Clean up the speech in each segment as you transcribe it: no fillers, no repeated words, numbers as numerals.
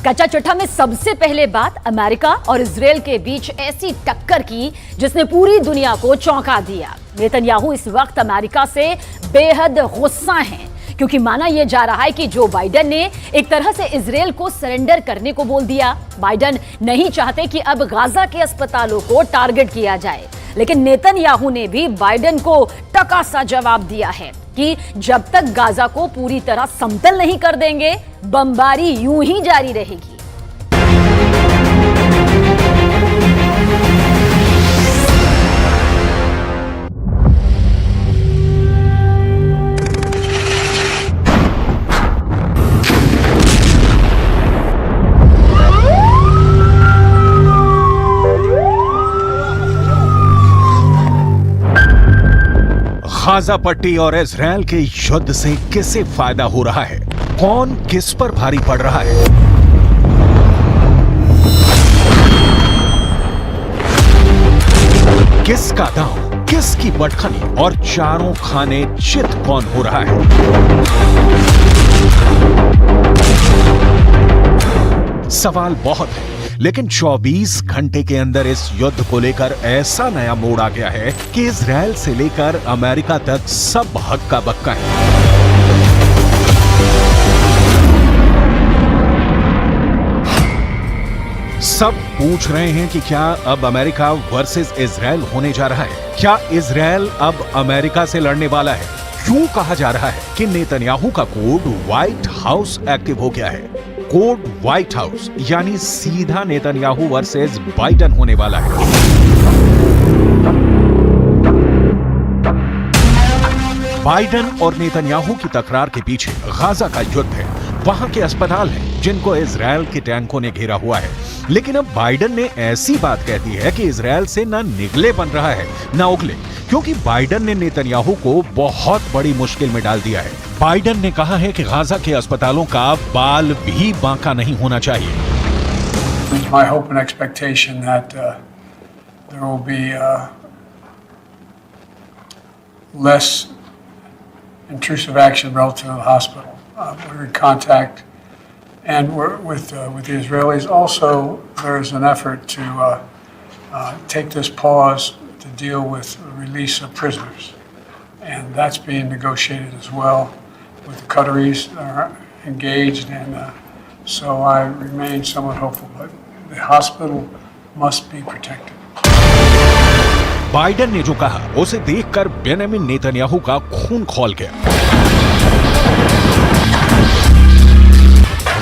कच्चा चिट्ठा में सबसे पहले बात अमेरिका और इजरायल के बीच ऐसी टक्कर की जिसने पूरी दुनिया को चौंका दिया। नेतन्याहू इस वक्त अमेरिका से बेहद गुस्सा हैं क्योंकि माना यह जा रहा है कि जो बाइडेन ने एक तरह से इजरायल को सरेंडर करने को बोल दिया। बाइडेन नहीं चाहते कि अब गाजा के अस्पतालों को टारगेट किया जाए, लेकिन नेतन्याहू ने भी बाइडेन को टका सा जवाब दिया है कि जब तक गाजा को पूरी तरह समतल नहीं कर देंगे, बमबारी यूं ही जारी रहेगी। गाजा पट्टी और इजरायल के युद्ध से किसे फायदा हो रहा है? कौन किस पर भारी पड़ रहा है? किसका दांव, किसकी बटखनी और चारों खाने चित कौन हो रहा है? सवाल बहुत है, लेकिन 24 घंटे के अंदर इस युद्ध को लेकर ऐसा नया मोड़ आ गया है कि इजरायल से लेकर अमेरिका तक सब हक्का बक्का है। सब पूछ रहे हैं कि क्या अब अमेरिका वर्सेस इजरायल होने जा रहा है? क्या इजरायल अब अमेरिका से लड़ने वाला है? क्यों कहा जा रहा है कि नेतन्याहू का कोड व्हाइट हाउस एक्टिव हो गया है? कोड व्हाइट हाउस यानी सीधा नेतन्याहू वर्सेस बाइडेन होने वाला है। बाइडेन और नेतन्याहू की तकरार के पीछे गाजा का युद्ध है। वहां के अस्पताल हैं जिनको इजरायल के टैंकों ने घेरा हुआ है, लेकिन अब बाइडेन ने ऐसी बात कह दी है कि इजरायल से ना निगले बन रहा है ना उगले, क्योंकि बाइडेन ने नेतन्याहू को बहुत बड़ी मुश्किल में डाल दिया है। बाइडेन ने कहा है कि गाजा के अस्पतालों का बाल भी बांका नहीं होना चाहिए। My hope and expectation that there will be less intrusive action relative to the hospital. We're in contact, and we're with the Israelis. Also, there's an effort to take this pause to deal with the release of prisoners, and that's being negotiated as well. With the Qataris are engaged, and so I remain somewhat hopeful. But the hospital must be protected. Biden ने जो कहा उसे देखकर Benjamin Netanyahu का खून खौल गया।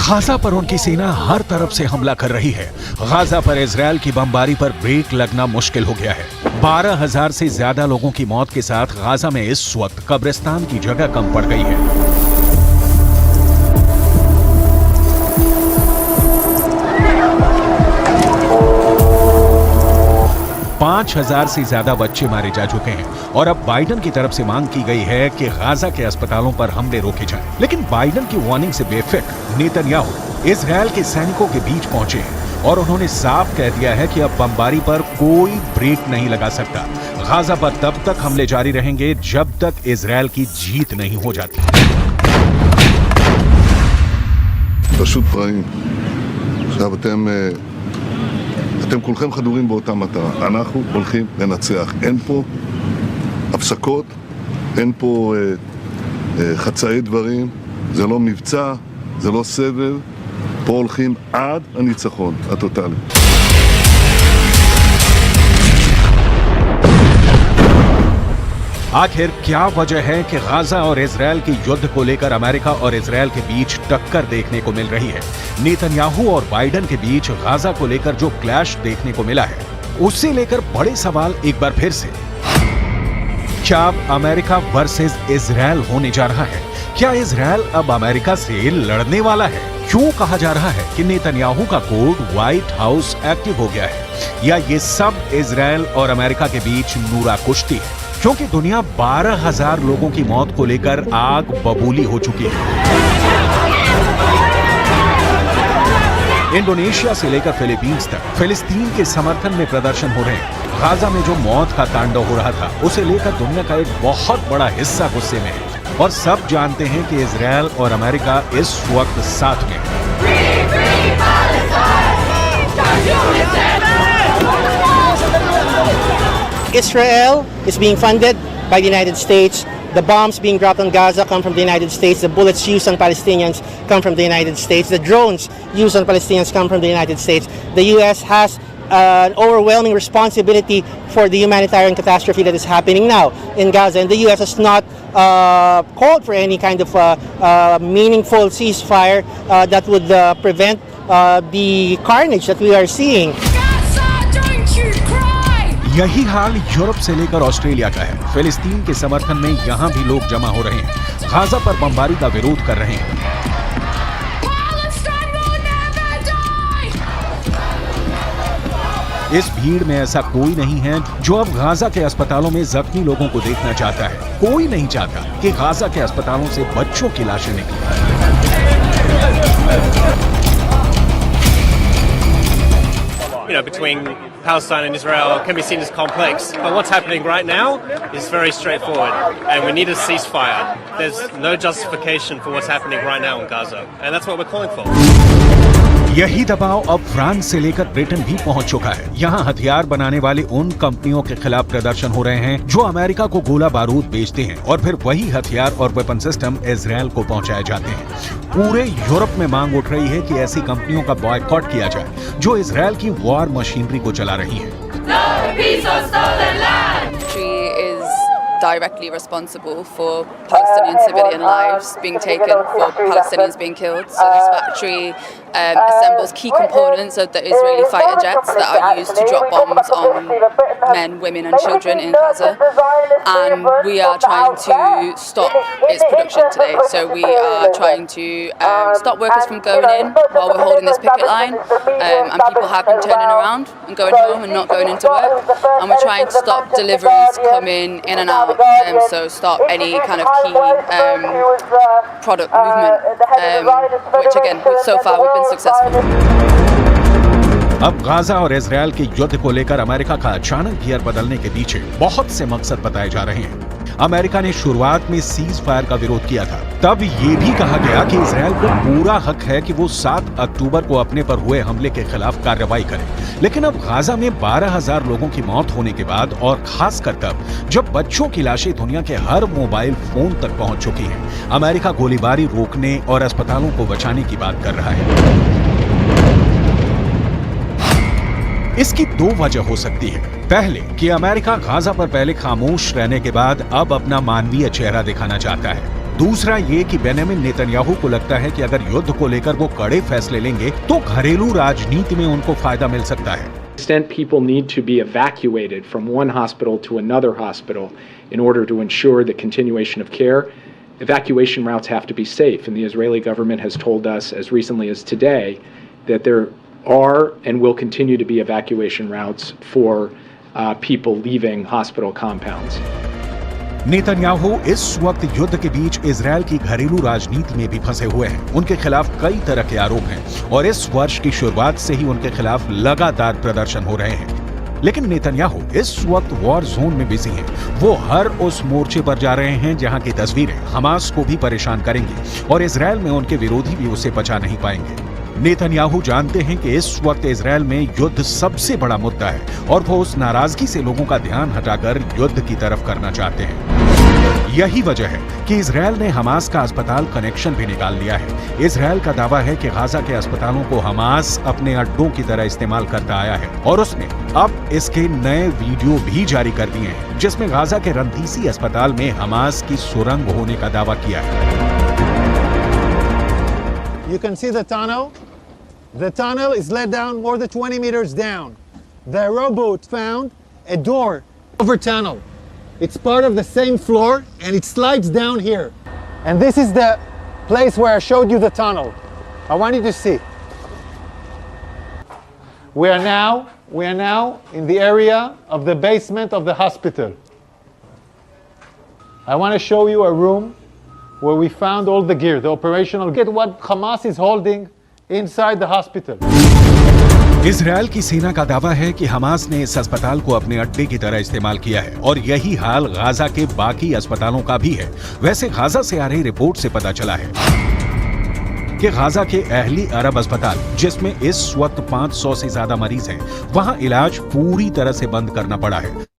Gaza पर उनकी सेना हर तरफ से हमला कर रही है। गाजा पर इजरायल की बमबारी पर ब्रेक लगना मुश्किल हो गया है। 12,000 से ज्यादा लोगों की मौत के साथ गाजा में इस वक्त कब्रिस्तान की जगह कम पड़ गई है। 5,000 से ज्यादा बच्चे मारे जा चुके हैं और अब बाइडेन की तरफ से मांग की गई है कि गाजा के अस्पतालों पर हमले रोके जाएं। लेकिन बाइडेन की वार्निंग से बेफिक्र नेतन्याहू इजरायल के सैनिकों के बीच पहुंचे हैं और उन्होंने साफ कह दिया है कि अब बमबारी पर कोई ब्रेक नहीं लगा सकता। गाजा पर तब तक हमले जारी रहेंगे जब तक इजरायल की जीत नहीं हो जाती। פשוט רעים. עכשיו אתם כולכם חדורים באותה מטרה. אנחנו הולכים לנצח. אין פה הפסקות, אין פה חצאי דברים. זה לא מבצע, זה לא סבב. פה הולכים עד הניצחון הטוטלי. आखिर क्या वजह है कि गाजा और इजरायल के युद्ध को लेकर अमेरिका और इजरायल के बीच टक्कर देखने को मिल रही है? नेतन्याहू और बाइडेन के बीच गाजा को लेकर जो क्लैश देखने को मिला है, उससे लेकर बड़े सवाल एक बार फिर से। क्या अब अमेरिका वर्सेस इजरायल होने जा रहा है? क्या इजरायल अब अमेरिका से लड़ने वाला है? क्यों कहा जा रहा है कि नेतन्याहू का कोड व्हाइट हाउस एक्टिव हो गया है? या ये सब इजरायल और अमेरिका के बीच नूरा कुश्ती है? क्योंकि दुनिया 12,000 लोगों की मौत को लेकर आग बबूली हो चुकी है। इंडोनेशिया से लेकर फिलीपींस तक फिलिस्तीन के समर्थन में प्रदर्शन हो रहे हैं। गाजा में जो मौत का तांडव हो रहा था, उसे लेकर दुनिया का एक बहुत बड़ा हिस्सा गुस्से में है और सब जानते हैं कि इजरायल और अमेरिका इस वक्त साथ में है। Israel is being funded by the United States. The bombs being dropped on Gaza come from the United States. The bullets used on Palestinians come from the United States. The drones used on Palestinians come from the United States. The U.S. has an overwhelming responsibility for the humanitarian catastrophe that is happening now in Gaza. And the U.S. has not called for any kind of meaningful ceasefire that would prevent the carnage that we are seeing. यही हाल Europe से लेकर Australia का है। फिलिस्तीन के समर्थन में यहाँ भी लोग जमा हो रहे हैं, गाजा पर बमबारी का विरोध कर रहे हैं। इस भीड़ में ऐसा कोई नहीं है जो अब गाजा के अस्पतालों में जख्मी लोगों को देखना चाहता है। कोई नहीं चाहता कि गाजा के अस्पतालों से बच्चों की लाशें निकलें। You know, between Palestine and Israel can be seen as complex. But what's happening right now is very straightforward, and we need a ceasefire. There's no justification for what's happening right now in Gaza, and that's what we're calling for. यही दबाव अब France से लेकर Britain भी पहुंच चुका है। यहाँ हथियार बनाने वाली उन कंपनियों के खिलाफ प्रदर्शन हो रहे हैं जो अमेरिका को गोला बारूद बेचते हैं और फिर वही हथियार और वेपन सिस्टम इजरायल को पहुंचाए जाते हैं। पूरे यूरोप में मांग उठ रही है कि ऐसी कंपनियों का बॉयकॉट किया जाए जो इजरायल की वॉर मशीनरी को चला रही है। Directly responsible for Palestinian civilian lives being taken, for Palestinians being killed. So this factory assembles key components of the Israeli fighter jets that are used to drop bombs on men, women and children in Gaza. And we are trying to stop its production today. So we are trying to stop workers from going in while we're holding this picket line. And people have been turning around and going home and not going into work. And we're trying to stop deliveries coming in and out. So stop any kind of key product movement, which again, so far we've been successful. अब Gaza और Israel के युद्ध को लेकर America का अचानक gear बदलने के पीछे बहुत से मकसद बताए जा रहे हैं। अमेरिका ने शुरुआत में सीज फायर का विरोध किया था। तब ये भी कहा गया कि इजरायल को पूरा हक है कि वो 7 अक्टूबर को अपने पर हुए हमले के खिलाफ कार्रवाई करे। लेकिन अब गाजा में 12,000 लोगों की मौत होने के बाद और खासकर तब जब बच्चों की लाशें दुनिया के हर मोबाइल फोन तक पहुंच चुकी हैं, अमेरिका गोलीबारी रोकने और अस्पतालों को बचाने की बात कर रहा है। इसकी दो वजह हो सकती है। पहले कि अमेरिका गाजा पर पहले खामोश रहने के बाद अब अपना मानवीय चेहरा दिखाना चाहता है। दूसरा ये कि बेंजामिन नेतन्याहू को लगता है कि अगर युद्ध को लेकर वो कड़े फैसले लेंगे तो घरेलू राजनीति में उनको फायदा मिल सकता है। extent people need to be evacuated from one hospital to another hospital in order to ensure the continuation of care, evacuation routes have to be safe, and the Israeli government has told us as recently as today that there are and will continue to be evacuation routes for people leaving hospital compounds. Netanyahu इस वक्त युद्ध के बीच Israel की घरेलू राजनीति में भी फंसे हुए हैं। उनके खिलाफ कई तरह के आरोप हैं और इस वर्ष की शुरुआत से ही उनके खिलाफ लगातार प्रदर्शन हो रहे हैं। लेकिन नेतन्याहू इस वक्त वॉर जोन में बिजी हैं। वो हर उस मोर्चे पर जा रहे हैं जहां की तस्वीरें हमास को भी परेशान करेंगी और इजरायल में उनके विरोधी भी उसे बचा नहीं पाएंगे। नेतन्याहू जानते हैं कि इस वक्त इजरायल में युद्ध सबसे बड़ा मुद्दा है और वो उस नाराजगी से लोगों का ध्यान हटाकर युद्ध की तरफ करना चाहते हैं। यही वजह है कि इजरायल ने हमास का अस्पताल कनेक्शन भी निकाल लिया है। इजरायल का दावा है कि गाजा के अस्पतालों को हमास अपने अड्डों की तरह इस्तेमाल करता आया है और उसने अब इसके नए वीडियो भी जारी कर दिए हैं जिसमें गाजा के रंतीसी अस्पताल में हमास की सुरंग होने का दावा किया है। You can see the tunnel. The tunnel is let down more than 20 meters down. The rowboat found a door over tunnel. It's part of the same floor and it slides down here. And this is the place where I showed you the tunnel. I want you to see. We are now in the area of the basement of the hospital. I want to show you a room where we found all the gear, the operational gear, what Hamas is holding inside the hospital. Israel की सेना का दावा है कि Hamas ने इस अस्पताल को अपने अड्डे की तरह इस्तेमाल किया है और यही हाल गाजा के बाकी अस्पतालों का भी है। वैसे गाजा से आ रही रिपोर्ट से पता चला है कि गाजा के अहली अरब अस्पताल, जिसमें इस वक्त 500 से ज्यादा मरीज हैं, वहां इलाज पूरी तरह से बंद करना पड़ा है।